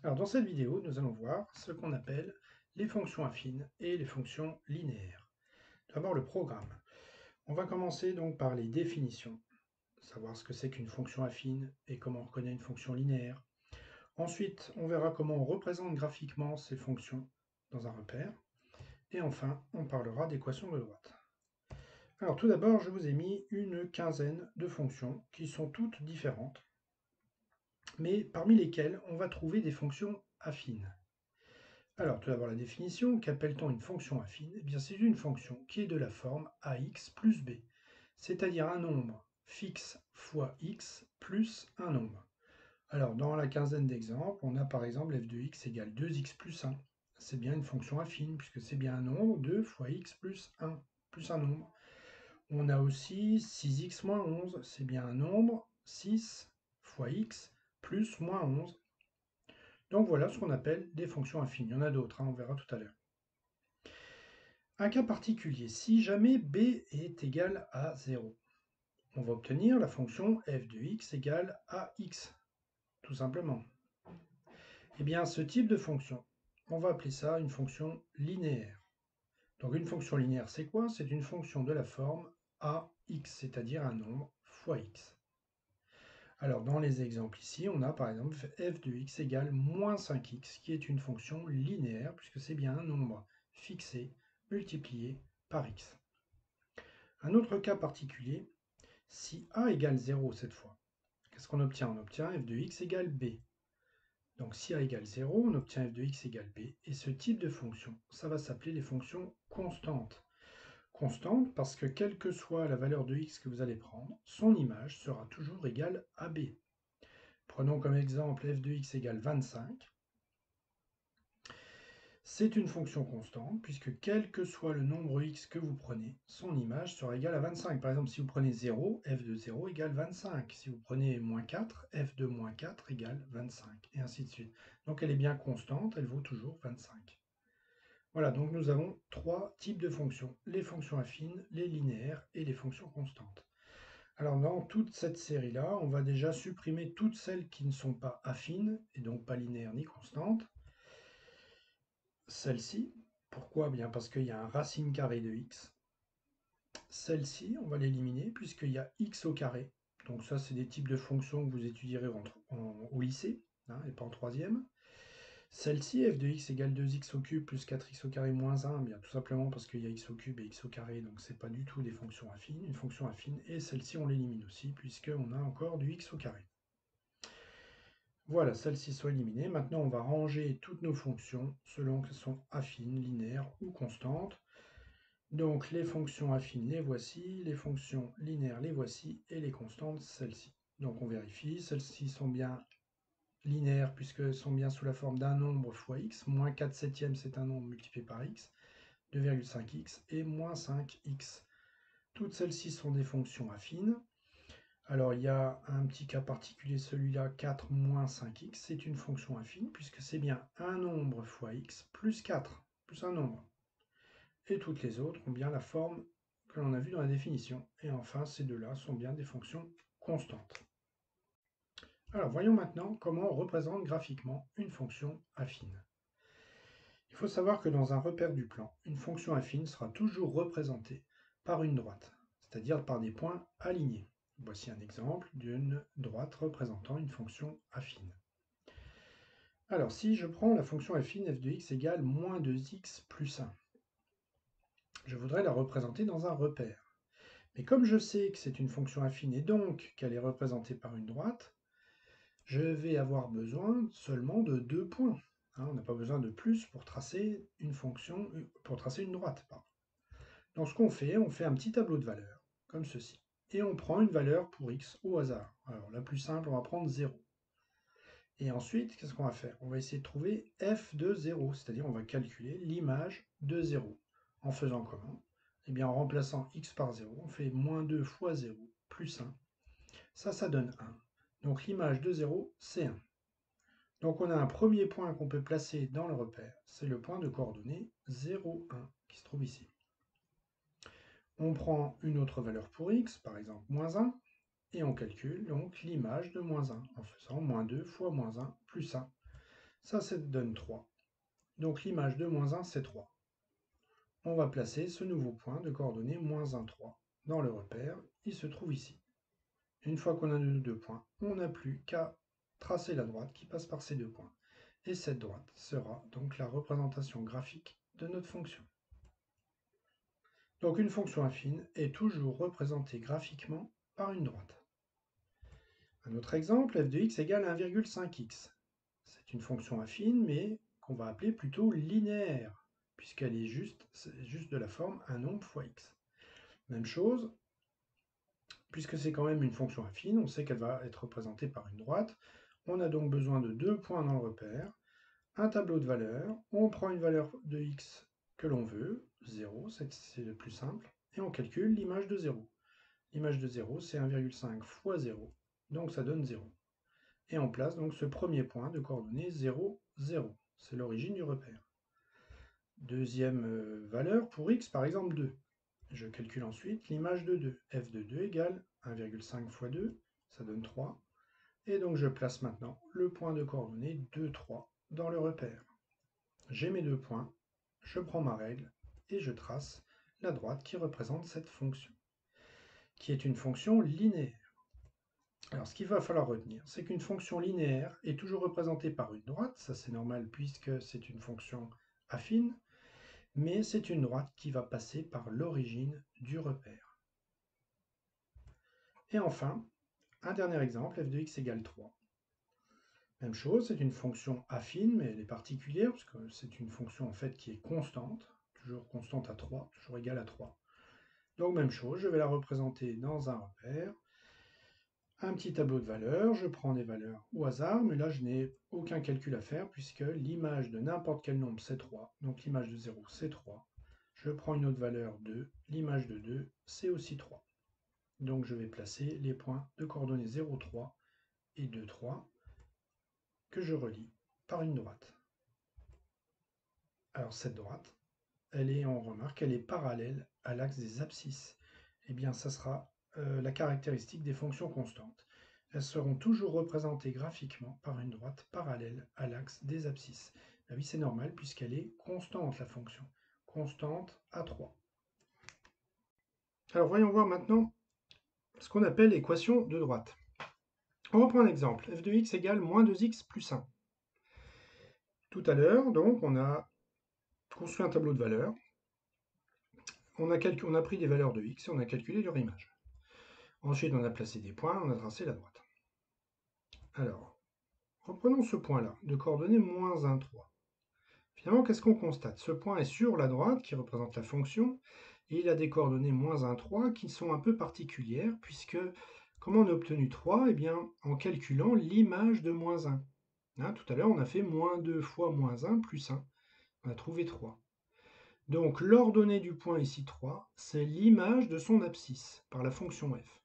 Alors dans cette vidéo, nous allons voir ce qu'on appelle les fonctions affines et les fonctions linéaires. D'abord le programme. On va commencer donc par les définitions, savoir ce que c'est qu'une fonction affine et comment on reconnaît une fonction linéaire. Ensuite, on verra comment on représente graphiquement ces fonctions dans un repère. Et enfin, on parlera d'équations de droite. Alors tout d'abord, je vous ai mis une quinzaine de fonctions qui sont toutes différentes, mais parmi lesquelles on va trouver des fonctions affines. Alors, tout d'abord la définition, qu'appelle-t-on une fonction affine? Eh bien, c'est une fonction qui est de la forme ax plus b, c'est-à-dire un nombre fixe fois x plus un nombre. Alors, dans la quinzaine d'exemples, on a par exemple f de x égale 2x plus 1. C'est bien une fonction affine, puisque c'est bien un nombre, 2 fois x plus un nombre. On a aussi 6x moins 11, c'est bien un nombre, 6 fois x plus moins 11. Donc voilà ce qu'on appelle des fonctions affines. Il y en a d'autres, on verra tout à l'heure. Un cas particulier, si jamais b est égal à 0, on va obtenir la fonction f de x égale ax, tout simplement. Eh bien, ce type de fonction, on va appeler ça une fonction linéaire. Donc une fonction linéaire, c'est quoi? C'est une fonction de la forme ax, c'est-à-dire un nombre fois x. Alors dans les exemples ici, on a par exemple f de x égale moins 5x, qui est une fonction linéaire, puisque c'est bien un nombre fixé multiplié par x. Un autre cas particulier, si a égale 0 cette fois, qu'est-ce qu'on obtient? On obtient f de x égale b. Donc si a égale 0, on obtient f de x égale b. Et ce type de fonction, ça va s'appeler les fonctions constantes. Constantes parce que quelle que soit la valeur de x que vous allez prendre, son image sera toujours égale à b. Prenons comme exemple f de x égale 25. C'est une fonction constante, puisque quel que soit le nombre x que vous prenez, son image sera égale à 25. Par exemple, si vous prenez 0, f de 0 égale 25. Si vous prenez moins 4, f de moins 4 égale 25, et ainsi de suite. Donc elle est bien constante, elle vaut toujours 25. Voilà, donc nous avons trois types de fonctions, les fonctions affines, les linéaires et les fonctions constantes. Alors dans toute cette série-là, on va déjà supprimer toutes celles qui ne sont pas affines, et donc pas linéaires ni constantes. Celle-ci, pourquoi? Bien parce qu'il y a un racine carrée de x. Celle-ci, on va l'éliminer puisqu'il y a x au carré. Donc ça, c'est des types de fonctions que vous étudierez au lycée, et pas en troisième. Celle-ci, f de x égale 2x au cube plus 4x au carré moins 1, bien tout simplement parce qu'il y a x au cube et x au carré, donc c'est pas du tout des fonctions affines, une fonction affine. Et celle-ci, on l'élimine aussi puisqu'on a encore du x au carré. Voilà, celles-ci sont éliminées. Maintenant, on va ranger toutes nos fonctions selon qu'elles sont affines, linéaires ou constantes. Donc les fonctions affines, les voici, les fonctions linéaires, les voici, et les constantes, celles-ci. Donc on vérifie, celles-ci sont bien linéaires puisqu'elles sont bien sous la forme d'un nombre fois x, moins 4 septièmes c'est un nombre multiplié par x, 2,5x et moins 5x. Toutes celles-ci sont des fonctions affines. Alors il y a un petit cas particulier, celui-là, 4 moins 5x, c'est une fonction affine puisque c'est bien un nombre fois x plus 4, plus un nombre. Et toutes les autres ont bien la forme que l'on a vue dans la définition. Et enfin, ces deux-là sont bien des fonctions constantes. Alors voyons maintenant comment on représente graphiquement une fonction affine. Il faut savoir que dans un repère du plan, une fonction affine sera toujours représentée par une droite, c'est-à-dire par des points alignés. Voici un exemple d'une droite représentant une fonction affine. Alors si je prends la fonction affine f de x égale moins 2x plus 1, je voudrais la représenter dans un repère. Mais comme je sais que c'est une fonction affine et donc qu'elle est représentée par une droite, je vais avoir besoin seulement de deux points. On n'a pas besoin de plus pour tracer une fonction, pour tracer une droite. Donc ce qu'on fait, on fait un petit tableau de valeurs, comme ceci. Et on prend une valeur pour x au hasard. Alors la plus simple, on va prendre 0. Et ensuite, qu'est-ce qu'on va faire? On va essayer de trouver f de 0, c'est-à-dire on va calculer l'image de 0. En faisant comment? Eh bien en remplaçant x par 0, on fait moins 2 fois 0 plus 1. Ça donne 1. Donc l'image de 0, c'est 1. Donc on a un premier point qu'on peut placer dans le repère, c'est le point de coordonnées 0, 1, qui se trouve ici. On prend une autre valeur pour x, par exemple moins 1, et on calcule donc l'image de moins 1, en faisant moins 2 fois moins 1 plus 1. Ça donne 3. Donc l'image de moins 1, c'est 3. On va placer ce nouveau point de coordonnées moins 1, 3 dans le repère. Il se trouve ici. Une fois qu'on a nos deux points, on n'a plus qu'à tracer la droite qui passe par ces deux points. Et cette droite sera donc la représentation graphique de notre fonction. Donc une fonction affine est toujours représentée graphiquement par une droite. Un autre exemple, f de x égale 1,5x. C'est une fonction affine, mais qu'on va appeler plutôt linéaire, puisqu'elle est juste de la forme un nombre fois x. Même chose, puisque c'est quand même une fonction affine, on sait qu'elle va être représentée par une droite. On a donc besoin de deux points dans le repère, un tableau de valeurs, on prend une valeur de x que l'on veut, 0, c'est le plus simple, et on calcule l'image de 0. L'image de 0, c'est 1,5 fois 0, donc ça donne 0. Et on place donc ce premier point de coordonnées 0, 0. C'est l'origine du repère. Deuxième valeur pour x, par exemple 2. Je calcule ensuite l'image de 2. f de 2 égale 1,5 fois 2, ça donne 3. Et donc je place maintenant le point de coordonnées 2, 3 dans le repère. J'ai mes deux points, je prends ma règle et je trace la droite qui représente cette fonction, qui est une fonction linéaire. Alors ce qu'il va falloir retenir, c'est qu'une fonction linéaire est toujours représentée par une droite, ça c'est normal puisque c'est une fonction affine, mais c'est une droite qui va passer par l'origine du repère. Et enfin, un dernier exemple, f de x égale 3. Même chose, c'est une fonction affine, mais elle est particulière, parce que c'est une fonction en fait qui est constante, toujours constante à 3, toujours égale à 3. Donc même chose, je vais la représenter dans un repère, un petit tableau de valeurs, je prends des valeurs au hasard, mais là je n'ai aucun calcul à faire, puisque l'image de n'importe quel nombre c'est 3, donc l'image de 0 c'est 3. Je prends une autre valeur 2, l'image de 2 c'est aussi 3. Donc je vais placer les points de coordonnées 0, 3 et 2, 3, que je relie par une droite. Alors cette droite, on remarque, elle est parallèle à l'axe des abscisses. Eh bien, ça sera la caractéristique des fonctions constantes. Elles seront toujours représentées graphiquement par une droite parallèle à l'axe des abscisses. Ben oui, c'est normal puisqu'elle est constante, la fonction. Constante à 3. Alors voyons voir maintenant ce qu'on appelle l'équation de droite. On reprend un exemple. f de x égale moins 2x plus 1. Tout à l'heure, donc, on a construit un tableau de valeurs. On a pris des valeurs de x et on a calculé leur image. Ensuite, on a placé des points, on a tracé la droite. Alors, reprenons ce point-là, de coordonnées moins 1, 3. Finalement, qu'est-ce qu'on constate? Ce point est sur la droite, qui représente la fonction, et il a des coordonnées moins 1, 3, qui sont un peu particulières, puisque, comment on a obtenu 3? Eh bien, en calculant l'image de moins 1. Hein, tout à l'heure, on a fait moins 2 fois moins 1 plus 1. On a trouvé 3. Donc, l'ordonnée du point ici 3, c'est l'image de son abscisse, par la fonction f.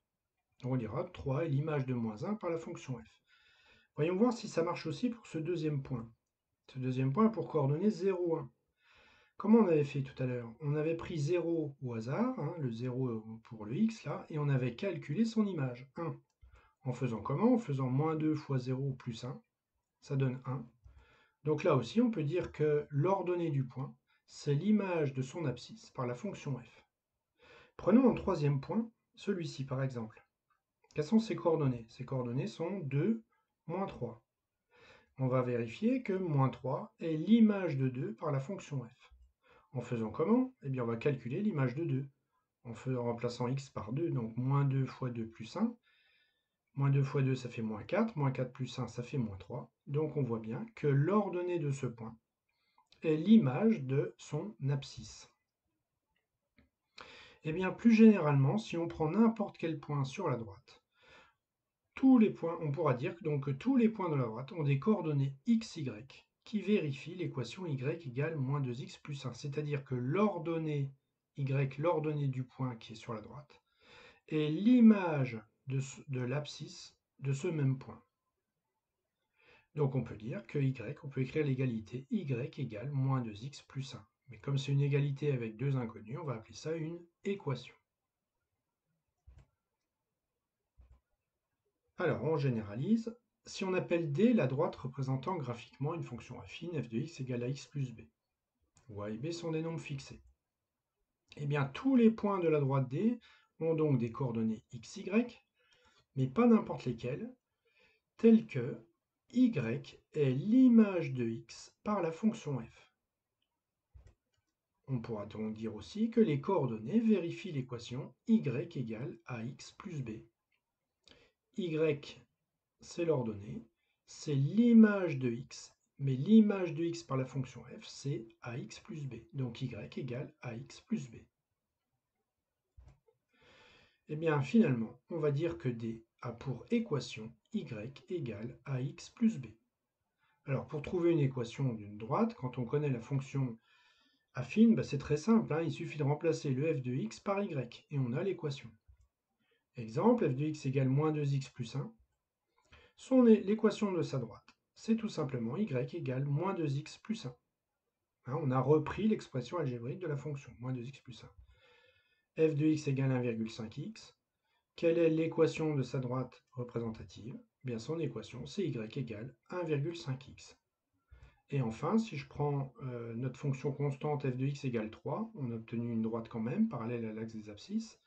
On dira 3 est l'image de moins 1 par la fonction f. Voyons voir si ça marche aussi pour ce deuxième point. Ce deuxième point pour coordonnées 0, 1. Comment on avait fait tout à l'heure? On avait pris 0 au hasard, hein, le 0 pour le x là, et on avait calculé son image, 1. En faisant comment? En faisant moins 2 fois 0 plus 1, ça donne 1. Donc là aussi, on peut dire que l'ordonnée du point, c'est l'image de son abscisse par la fonction f. Prenons un troisième point, celui-ci par exemple. Quelles sont ses coordonnées? Ses coordonnées sont 2, moins 3. On va vérifier que moins 3 est l'image de 2 par la fonction f. En faisant comment? Eh bien, on va calculer l'image de 2. En remplaçant x par 2, donc moins 2 fois 2 plus 1. Moins 2 fois 2, ça fait moins 4. Moins 4 plus 1, ça fait moins 3. Donc on voit bien que l'ordonnée de ce point est l'image de son abscisse. Eh bien, plus généralement, si on prend n'importe quel point sur la droite, tous les points, on pourra dire donc que tous les points de la droite ont des coordonnées x, y qui vérifient l'équation y égale moins 2x plus 1. C'est-à-dire que l'ordonnée y, l'ordonnée du point qui est sur la droite, est l'image de l'abscisse de ce même point. Donc on peut dire que y, on peut écrire l'égalité y égale moins 2x plus 1. Mais comme c'est une égalité avec deux inconnus, on va appeler ça une équation. Alors on généralise. si on appelle D la droite représentant graphiquement une fonction affine f de x égale à x plus b, où a et b sont des nombres fixés. Eh bien, tous les points de la droite D ont donc des coordonnées x, y, mais pas n'importe lesquelles, telles que y est l'image de x par la fonction f. On pourra donc dire aussi que les coordonnées vérifient l'équation y égale ax plus b. Y, c'est l'ordonnée, c'est l'image de x, mais l'image de x par la fonction f, c'est ax plus b. Donc y égale ax plus b. Eh bien, finalement, on va dire que D a pour équation y égale ax plus b. Alors, pour trouver une équation d'une droite, quand on connaît la fonction affine, c'est très simple, il suffit de remplacer le f de x par y, et on a l'équation. Exemple, f de x égale moins 2x plus 1. L'équation de sa droite, c'est tout simplement y égale moins 2x plus 1. On a repris l'expression algébrique de la fonction, moins 2x plus 1. f de x égale 1,5x. Quelle est l'équation de sa droite représentative? Bien, son équation, c'est y égale 1,5x. Et enfin, si je prends notre fonction constante f de x égale 3, on a obtenu une droite quand même, parallèle à l'axe des abscisses.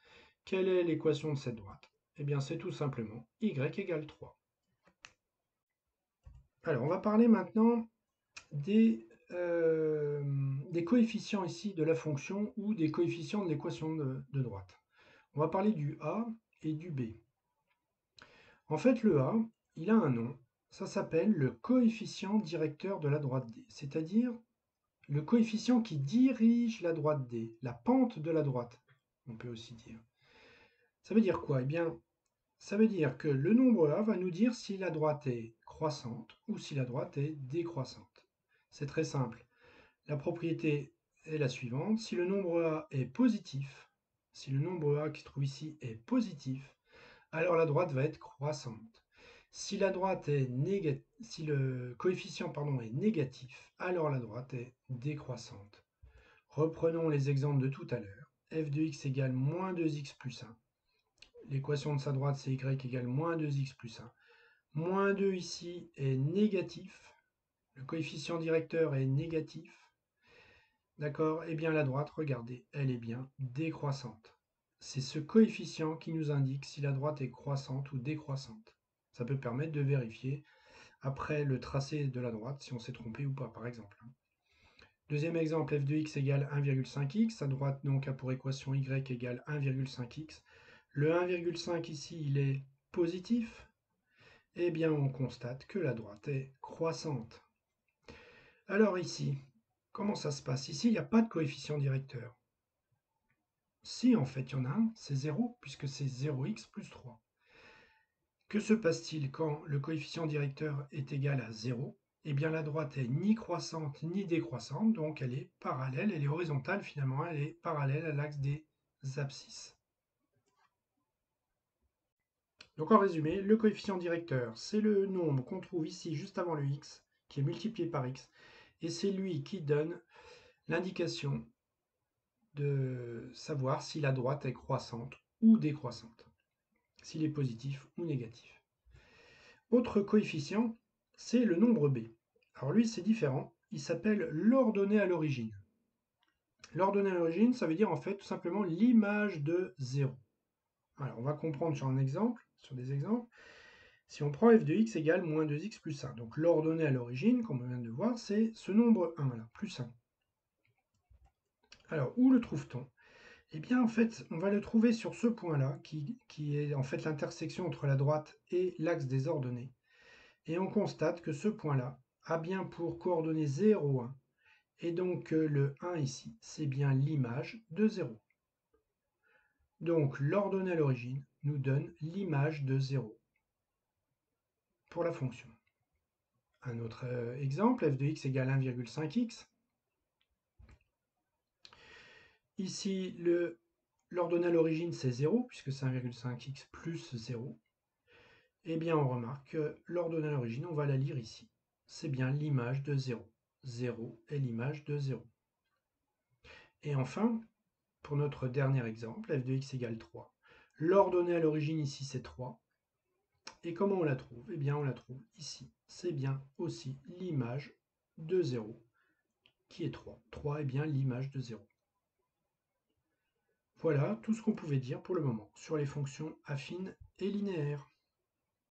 Quelle est l'équation de cette droite? Eh bien, c'est tout simplement y égale 3. Alors, on va parler maintenant des coefficients ici de la fonction ou des coefficients de l'équation de droite. On va parler du a et du b. En fait, le a, il a un nom, ça s'appelle le coefficient directeur de la droite D, c'est-à-dire le coefficient qui dirige la droite D, la pente de la droite, on peut aussi dire. Ça veut dire quoi? Eh bien, ça veut dire que le nombre a va nous dire si la droite est croissante ou si la droite est décroissante. C'est très simple. La propriété est la suivante. Si le nombre a est positif, si le nombre a qui se trouve ici est positif, alors la droite va être croissante. Si la droite est si le coefficient est négatif, alors la droite est décroissante. Reprenons les exemples de tout à l'heure. F de x égale moins 2x plus 1. L'équation de sa droite, c'est y égale moins 2x plus 1. Moins 2 ici est négatif. Le coefficient directeur est négatif. D'accord? Eh bien la droite, regardez, elle est bien décroissante. C'est ce coefficient qui nous indique si la droite est croissante ou décroissante. Ça peut permettre de vérifier après le tracé de la droite si on s'est trompé ou pas, par exemple. Deuxième exemple, f de x égale 1,5x. Sa droite donc a pour équation y égale 1,5x. Le 1,5 ici, il est positif. Eh bien, on constate que la droite est croissante. Alors ici, comment ça se passe? Ici, il n'y a pas de coefficient directeur. Si, en fait, il y en a un, c'est 0, puisque c'est 0x plus 3. Que se passe-t-il quand le coefficient directeur est égal à 0? Eh bien, la droite est ni croissante ni décroissante, donc elle est parallèle, elle est horizontale finalement, elle est parallèle à l'axe des abscisses. Donc en résumé, le coefficient directeur, c'est le nombre qu'on trouve ici juste avant le x, qui est multiplié par x, et c'est lui qui donne l'indication de savoir si la droite est croissante ou décroissante, s'il est positif ou négatif. Autre coefficient, c'est le nombre b. Alors lui, c'est différent, il s'appelle l'ordonnée à l'origine. L'ordonnée à l'origine, ça veut dire en fait tout simplement l'image de 0. Alors on va comprendre sur des exemples. Si on prend f de x égale moins 2x plus 1, donc l'ordonnée à l'origine, comme on vient de voir, c'est ce nombre 1 là, plus 1. Alors où le trouve-t-on? Eh bien, en fait, on va le trouver sur ce point-là, qui est en fait l'intersection entre la droite et l'axe des ordonnées. Et on constate que ce point-là a bien pour coordonnées 0, 1. Et donc le 1 ici, c'est bien l'image de 0. Donc l'ordonnée à l'origine nous donne l'image de 0 pour la fonction. Un autre exemple, f de x égale 1,5x. Ici, l'ordonnée à l'origine, c'est 0, puisque c'est 1,5x plus 0. Eh bien, on remarque que l'ordonnée à l'origine, on va la lire ici. C'est bien l'image de 0. 0 est l'image de 0. Et enfin, pour notre dernier exemple, f de x égale 3. L'ordonnée à l'origine ici, c'est 3. Et comment on la trouve? Eh bien, on la trouve ici. C'est bien aussi l'image de 0 qui est 3. 3 est bien l'image de 0. Voilà tout ce qu'on pouvait dire pour le moment sur les fonctions affines et linéaires.